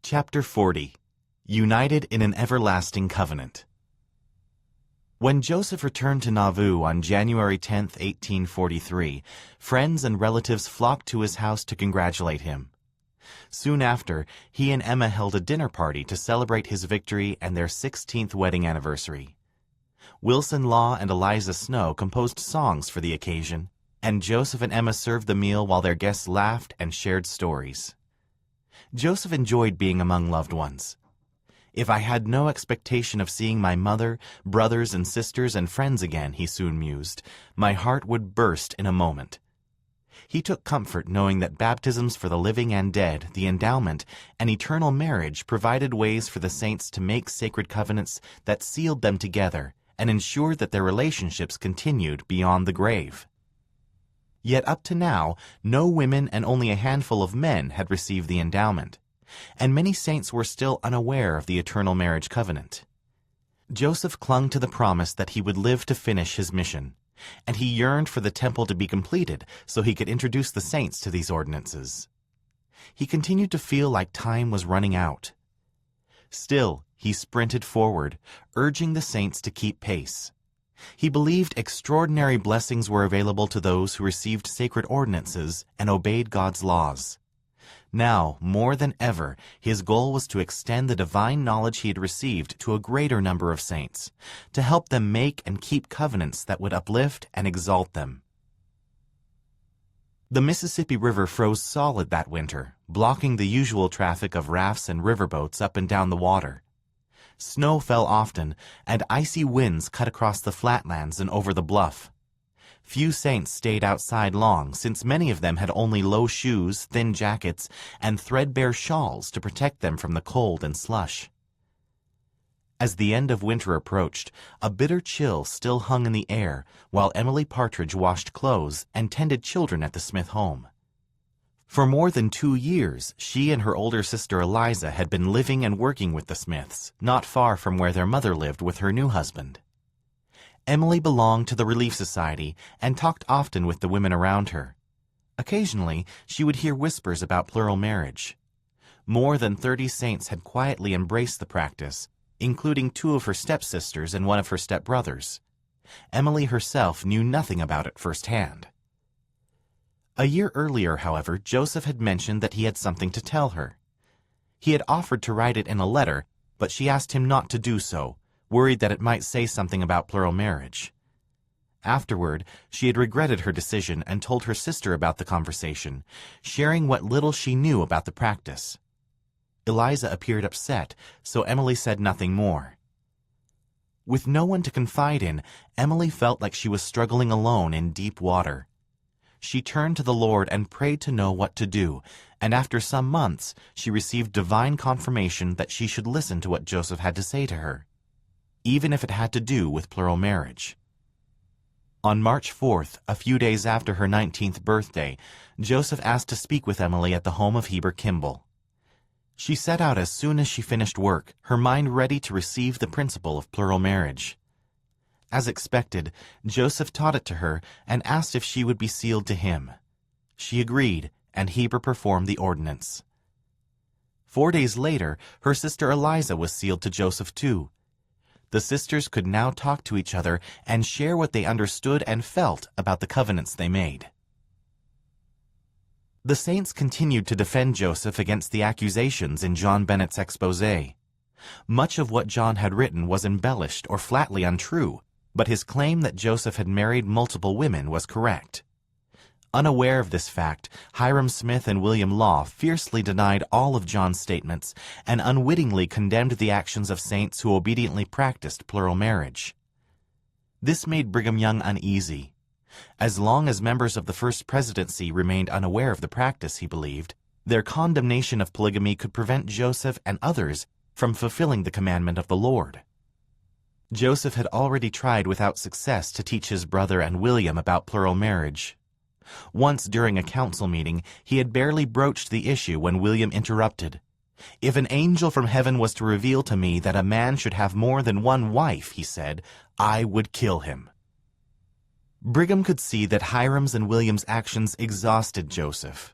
Chapter 40. United in an Everlasting Covenant. When Joseph returned to Nauvoo on January 10, 1843, friends and relatives flocked to his house to congratulate him. Soon after, he and Emma held a dinner party to celebrate his victory and their 16th wedding anniversary. Wilson Law and Eliza Snow composed songs for the occasion, and Joseph and Emma served the meal while their guests laughed and shared stories. Joseph enjoyed being among loved ones. "If I had no expectation of seeing my mother, brothers and sisters and friends again," he soon mused, "my heart would burst in a moment." He took comfort knowing that baptisms for the living and dead, the endowment, and eternal marriage provided ways for the saints to make sacred covenants that sealed them together and ensured that their relationships continued beyond the grave. Yet up to now, no women and only a handful of men had received the endowment, and many saints were still unaware of the eternal marriage covenant. Joseph clung to the promise that he would live to finish his mission, and he yearned for the temple to be completed so he could introduce the saints to these ordinances. He continued to feel like time was running out. Still, he sprinted forward, urging the saints to keep pace. He believed extraordinary blessings were available to those who received sacred ordinances and obeyed God's laws. Now, more than ever, his goal was to extend the divine knowledge he had received to a greater number of saints, to help them make and keep covenants that would uplift and exalt them. The Mississippi River froze solid that winter, blocking the usual traffic of rafts and riverboats up and down the water. Snow fell often, and icy winds cut across the flatlands and over the bluff. Few saints stayed outside long, since many of them had only low shoes, thin jackets, and threadbare shawls to protect them from the cold and slush. As the end of winter approached, a bitter chill still hung in the air while Emily Partridge washed clothes and tended children at the Smith home. For more than 2 years, she and her older sister Eliza had been living and working with the Smiths, not far from where their mother lived with her new husband. Emily belonged to the Relief Society and talked often with the women around her. Occasionally, she would hear whispers about plural marriage. More than 30 saints had quietly embraced the practice, including 2 of her stepsisters and 1 of her stepbrothers. Emily herself knew nothing about it firsthand. A year earlier, however, Joseph had mentioned that he had something to tell her. He had offered to write it in a letter, but she asked him not to do so, worried that it might say something about plural marriage. Afterward, she had regretted her decision and told her sister about the conversation, sharing what little she knew about the practice. Eliza appeared upset, so Emily said nothing more. With no one to confide in, Emily felt like she was struggling alone in deep water. She turned to the Lord and prayed to know what to do, and after some months, she received divine confirmation that she should listen to what Joseph had to say to her, even if it had to do with plural marriage. On March 4th, a few days after her 19th birthday, Joseph asked to speak with Emily at the home of Heber Kimball. She set out as soon as she finished work, her mind ready to receive the principle of plural marriage. As expected, Joseph taught it to her and asked if she would be sealed to him. She agreed, and Heber performed the ordinance. 4 days later, her sister Eliza was sealed to Joseph too. The sisters could now talk to each other and share what they understood and felt about the covenants they made. The saints continued to defend Joseph against the accusations in John Bennett's exposé. Much of what John had written was embellished or flatly untrue, but his claim that Joseph had married multiple women was correct. Unaware of this fact, Hyrum Smith and William Law fiercely denied all of John's statements and unwittingly condemned the actions of saints who obediently practiced plural marriage. This made Brigham Young uneasy. As long as members of the First Presidency remained unaware of the practice, he believed, their condemnation of polygamy could prevent Joseph and others from fulfilling the commandment of the Lord. Joseph had already tried without success to teach his brother and William about plural marriage. Once during a council meeting, he had barely broached the issue when William interrupted. "If an angel from heaven was to reveal to me that a man should have more than one wife," he said, "I would kill him." Brigham could see that Hyrum's and William's actions exhausted Joseph.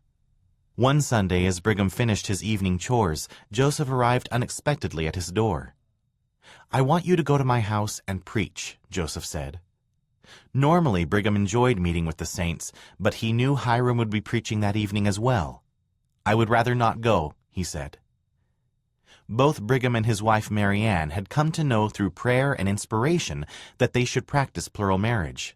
One Sunday, as Brigham finished his evening chores, Joseph arrived unexpectedly at his door. "I want you to go to my house and preach," Joseph said. Normally, Brigham enjoyed meeting with the saints, but he knew Hiram would be preaching that evening as well. "I would rather not go," he said. Both Brigham and his wife Mary Ann had come to know through prayer and inspiration that they should practice plural marriage.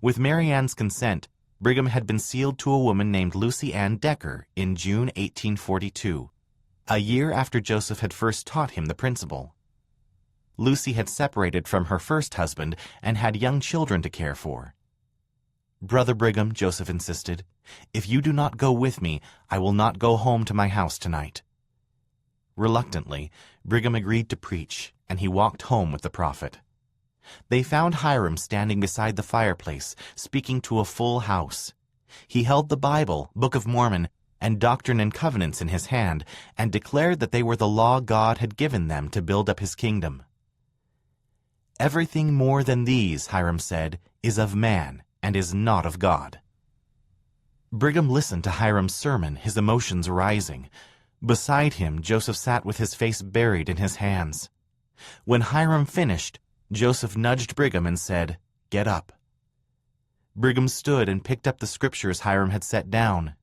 With Mary Ann's consent, Brigham had been sealed to a woman named Lucy Ann Decker in June 1842, a year after Joseph had first taught him the principle. Lucy had separated from her first husband and had young children to care for. "Brother Brigham," Joseph insisted, "if you do not go with me, I will not go home to my house tonight." Reluctantly, Brigham agreed to preach, and he walked home with the prophet. They found Hiram standing beside the fireplace, speaking to a full house. He held the Bible, Book of Mormon, and Doctrine and Covenants in his hand, and declared that they were the law God had given them to build up his kingdom. "Everything more than these," Hiram said, "is of man, and is not of God." Brigham listened to Hiram's sermon, his emotions rising. Beside him, Joseph sat with his face buried in his hands. When Hiram finished, Joseph nudged Brigham and said, "Get up." Brigham stood and picked up the scriptures Hiram had set down.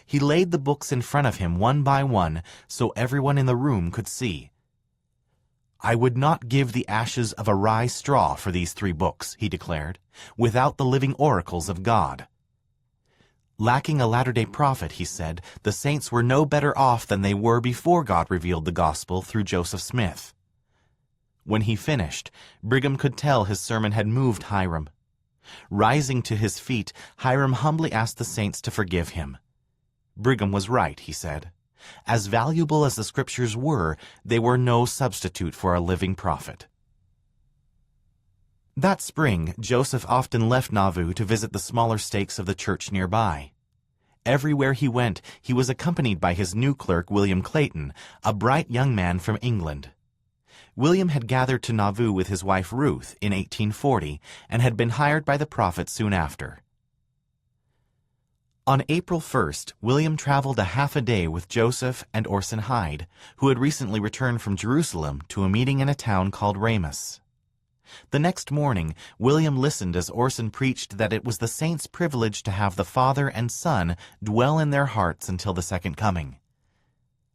He laid the books in front of him one by one so everyone in the room could see. "I would not give the ashes of a rye straw for these 3 books," he declared, "without the living oracles of God." Lacking a latter-day prophet, he said, the saints were no better off than they were before God revealed the gospel through Joseph Smith. When he finished, Brigham could tell his sermon had moved Hiram. Rising to his feet, Hiram humbly asked the saints to forgive him. Brigham was right, he said. As valuable as the scriptures were, they were no substitute for a living prophet. That spring, Joseph often left Nauvoo to visit the smaller stakes of the church nearby. Everywhere he went, he was accompanied by his new clerk, William Clayton, a bright young man from England. William had gathered to Nauvoo with his wife Ruth in 1840 and had been hired by the prophet soon after. On April 1st, William traveled a half a day with Joseph and Orson Hyde, who had recently returned from Jerusalem, to a meeting in a town called Ramus. The next morning, William listened as Orson preached that it was the saints' privilege to have the Father and Son dwell in their hearts until the second coming.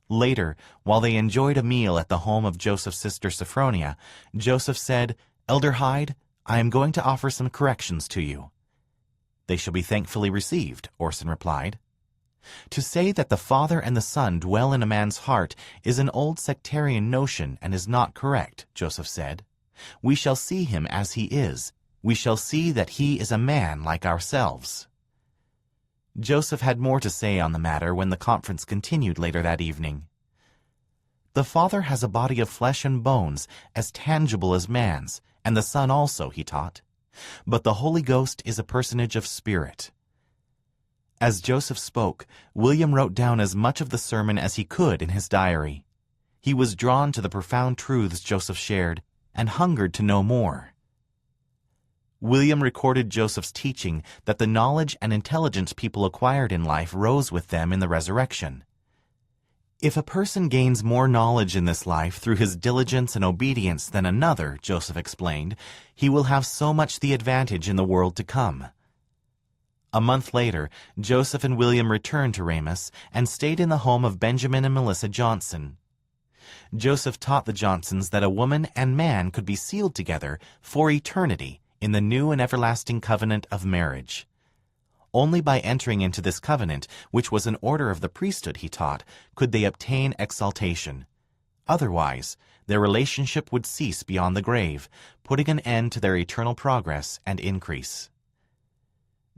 Later, while they enjoyed a meal at the home of Joseph's sister Sophronia, Joseph said, "Elder Hyde, I am going to offer some corrections to you." "They shall be thankfully received," Orson replied. To say that the Father and the Son dwell in a man's heart is an old sectarian notion and is not correct, Joseph said. We shall see him as he is. We shall see that he is a man like ourselves. Joseph had more to say on the matter when the conference continued later that evening. The Father has a body of flesh and bones, as tangible as man's, and the Son also, he taught. But the Holy Ghost is a personage of spirit. As Joseph spoke, William wrote down as much of the sermon as he could in his diary. He was drawn to the profound truths Joseph shared, and hungered to know more. William recorded Joseph's teaching that the knowledge and intelligence people acquired in life rose with them in the resurrection. If a person gains more knowledge in this life through his diligence and obedience than another, Joseph explained, he will have so much the advantage in the world to come. A month later, Joseph and William returned to Ramus and stayed in the home of Benjamin and Melissa Johnson. Joseph taught the Johnsons that a woman and man could be sealed together for eternity in the new and everlasting covenant of marriage. Only by entering into this covenant, which was an order of the priesthood, he taught, could they obtain exaltation. Otherwise, their relationship would cease beyond the grave, putting an end to their eternal progress and increase.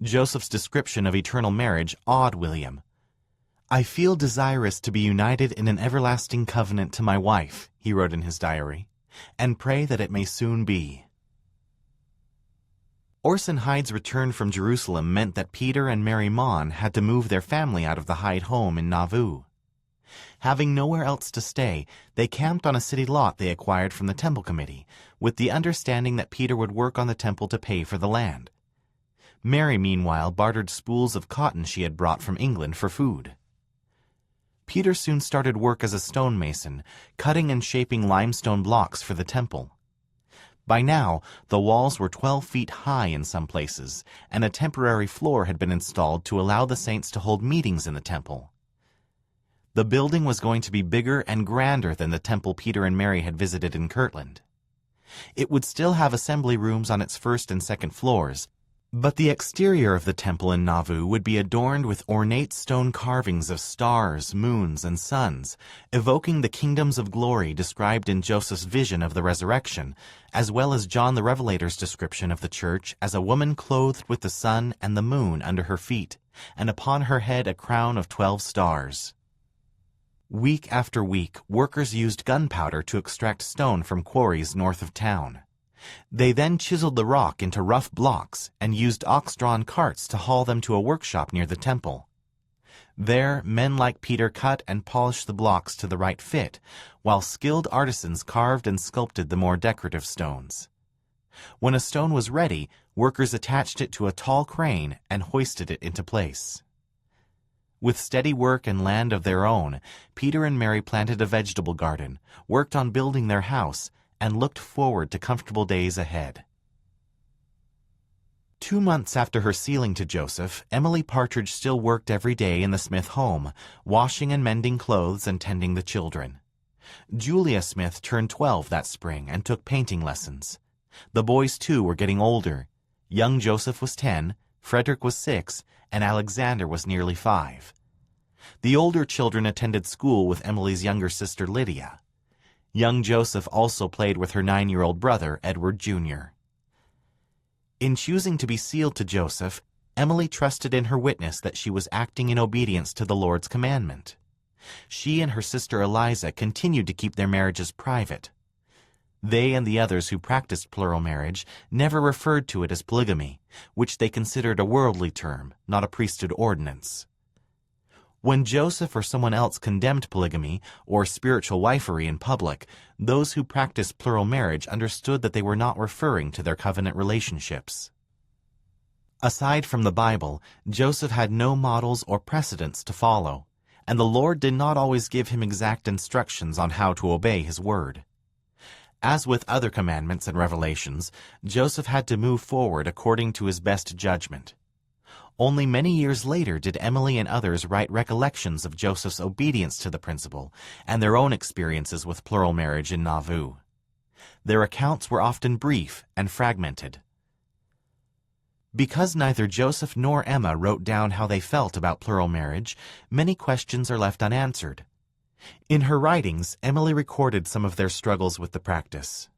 Joseph's description of eternal marriage awed William. "I feel desirous to be united in an everlasting covenant to my wife," he wrote in his diary, "and pray that it may soon be." Orson Hyde's return from Jerusalem meant that Peter and Mary Maughan had to move their family out of the Hyde home in Nauvoo. Having nowhere else to stay, they camped on a city lot they acquired from the temple committee, with the understanding that Peter would work on the temple to pay for the land. Mary, meanwhile, bartered spools of cotton she had brought from England for food. Peter soon started work as a stonemason, cutting and shaping limestone blocks for the temple. By now, the walls were 12 feet high in some places, and a temporary floor had been installed to allow the saints to hold meetings in the temple. The building was going to be bigger and grander than the temple Peter and Mary had visited in Kirtland. It would still have assembly rooms on its first and second floors, but the exterior of the temple in Nauvoo would be adorned with ornate stone carvings of stars, moons, and suns, evoking the kingdoms of glory described in Joseph's vision of the resurrection, as well as John the Revelator's description of the church as a woman clothed with the sun and the moon under her feet, and upon her head a crown of 12 stars. Week after week, workers used gunpowder to extract stone from quarries north of town. They then chiseled the rock into rough blocks and used ox-drawn carts to haul them to a workshop near the temple. There, men like Peter cut and polished the blocks to the right fit, while skilled artisans carved and sculpted the more decorative stones. When a stone was ready, workers attached it to a tall crane and hoisted it into place. With steady work and land of their own, Peter and Mary planted a vegetable garden, worked on building their house, and looked forward to comfortable days ahead. 2 months after her sealing to Joseph, Emily Partridge still worked every day in the Smith home, washing and mending clothes and tending the children. Julia Smith turned 12 that spring and took painting lessons. The boys, too, were getting older. Young Joseph was 10, Frederick was 6, and Alexander was nearly 5. The older children attended school with Emily's younger sister Lydia. Young Joseph also played with her 9-year-old brother, Edward Jr. In choosing to be sealed to Joseph, Emily trusted in her witness that she was acting in obedience to the Lord's commandment. She and her sister Eliza continued to keep their marriages private. They and the others who practiced plural marriage never referred to it as polygamy, which they considered a worldly term, not a priesthood ordinance. When Joseph or someone else condemned polygamy or spiritual wifery in public, those who practiced plural marriage understood that they were not referring to their covenant relationships. Aside from the Bible, Joseph had no models or precedents to follow, and the Lord did not always give him exact instructions on how to obey his word. As with other commandments and revelations, Joseph had to move forward according to his best judgment. Only many years later did Emily and others write recollections of Joseph's obedience to the principle and their own experiences with plural marriage in Nauvoo. Their accounts were often brief and fragmented. Because neither Joseph nor Emma wrote down how they felt about plural marriage, many questions are left unanswered. In her writings, Emily recorded some of their struggles with the practice.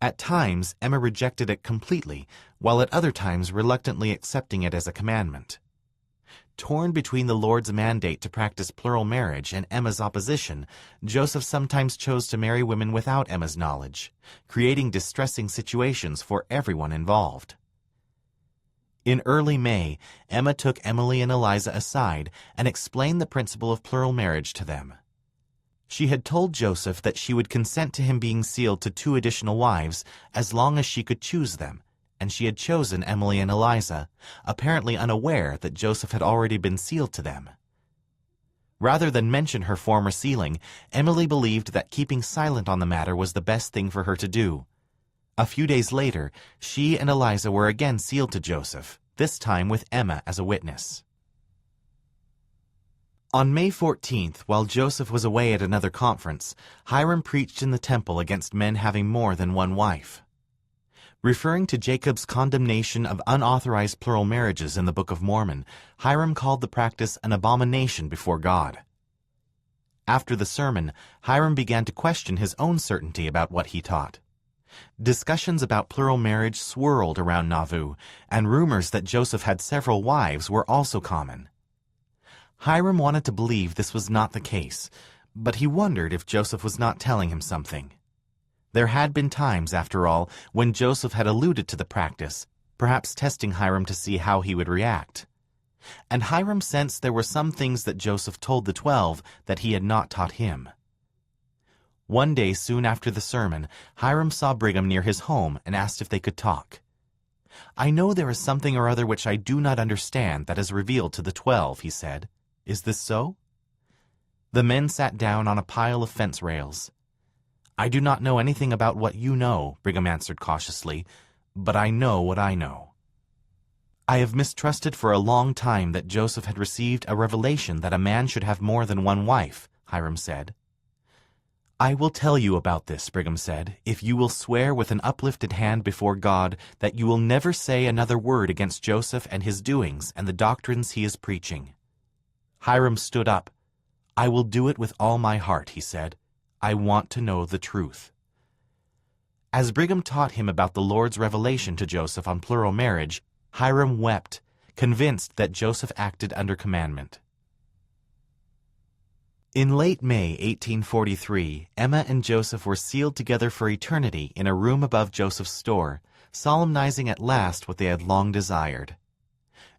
At times, Emma rejected it completely, while at other times reluctantly accepting it as a commandment. Torn between the Lord's mandate to practice plural marriage and Emma's opposition, Joseph sometimes chose to marry women without Emma's knowledge, creating distressing situations for everyone involved. In early May, Emma took Emily and Eliza aside and explained the principle of plural marriage to them. She had told Joseph that she would consent to him being sealed to 2 additional wives as long as she could choose them, and she had chosen Emily and Eliza, apparently unaware that Joseph had already been sealed to them. Rather than mention her former sealing, Emily believed that keeping silent on the matter was the best thing for her to do. A few days later, she and Eliza were again sealed to Joseph, this time with Emma as a witness. On May 14th, while Joseph was away at another conference, Hiram preached in the temple against men having more than one wife. Referring to Jacob's condemnation of unauthorized plural marriages in the Book of Mormon, Hiram called the practice an abomination before God. After the sermon, Hiram began to question his own certainty about what he taught. Discussions about plural marriage swirled around Nauvoo, and rumors that Joseph had several wives were also common. Hiram wanted to believe this was not the case, but he wondered if Joseph was not telling him something. There had been times, after all, when Joseph had alluded to the practice, perhaps testing Hiram to see how he would react. And Hiram sensed there were some things that Joseph told the 12 that he had not taught him. One day soon after the sermon, Hiram saw Brigham near his home and asked if they could talk. "I know there is something or other which I do not understand that is revealed to the 12, he said. "Is this so?" The men sat down on a pile of fence rails. "I do not know anything about what you know," Brigham answered cautiously, "but I know what I know." "I have mistrusted for a long time that Joseph had received a revelation that a man should have more than one wife," Hiram said. "I will tell you about this," Brigham said, "if you will swear with an uplifted hand before God that you will never say another word against Joseph and his doings and the doctrines he is preaching." Hiram stood up. "I will do it with all my heart," he said. "I want to know the truth." As Brigham taught him about the Lord's revelation to Joseph on plural marriage, Hiram wept, convinced that Joseph acted under commandment. In late May 1843, Emma and Joseph were sealed together for eternity in a room above Joseph's store, solemnizing at last what they had long desired.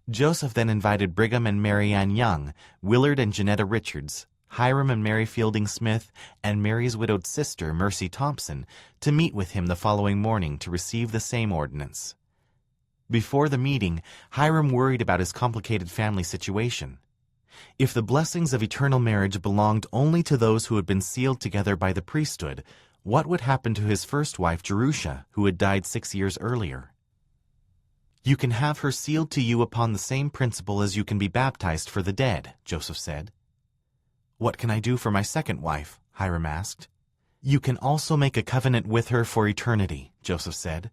Joseph then invited Brigham and Mary Ann Young, Willard and Janetta Richards, Hiram and Mary Fielding Smith, and Mary's widowed sister, Mercy Thompson, to meet with him the following morning to receive the same ordinance. Before the meeting, Hiram worried about his complicated family situation. If the blessings of eternal marriage belonged only to those who had been sealed together by the priesthood, what would happen to his first wife, Jerusha, who had died 6 years earlier? "You can have her sealed to you upon the same principle as you can be baptized for the dead," Joseph said. "What can I do for my second wife?" Hiram asked. "You can also make a covenant with her for eternity," Joseph said.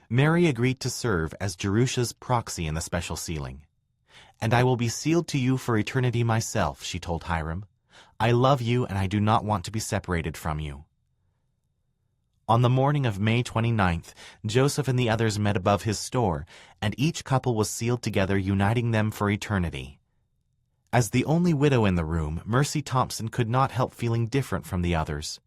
Mary agreed to serve as Jerusha's proxy in the special sealing. "And I will be sealed to you for eternity myself," she told Hiram. "I love you and I do not want to be separated from you." On the morning of May 29th, Joseph and the others met above his store, and each couple was sealed together, uniting them for eternity. As the only widow in the room, Mercy Thompson could not help feeling different from the others.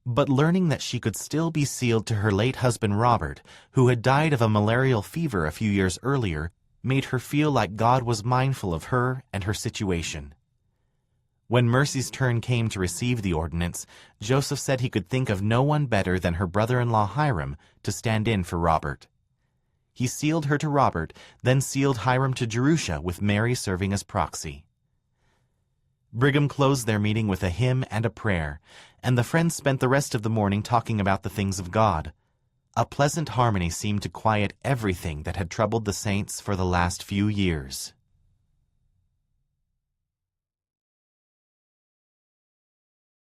But learning that she could still be sealed to her late husband Robert, who had died of a malarial fever a few years earlier, made her feel like God was mindful of her and her situation. When Mercy's turn came to receive the ordinance, Joseph said he could think of no one better than her brother-in-law Hiram to stand in for Robert. He sealed her to Robert, then sealed Hiram to Jerusha, with Mary serving as proxy. Brigham closed their meeting with a hymn and a prayer, and the friends spent the rest of the morning talking about the things of God. A pleasant harmony seemed to quiet everything that had troubled the saints for the last few years.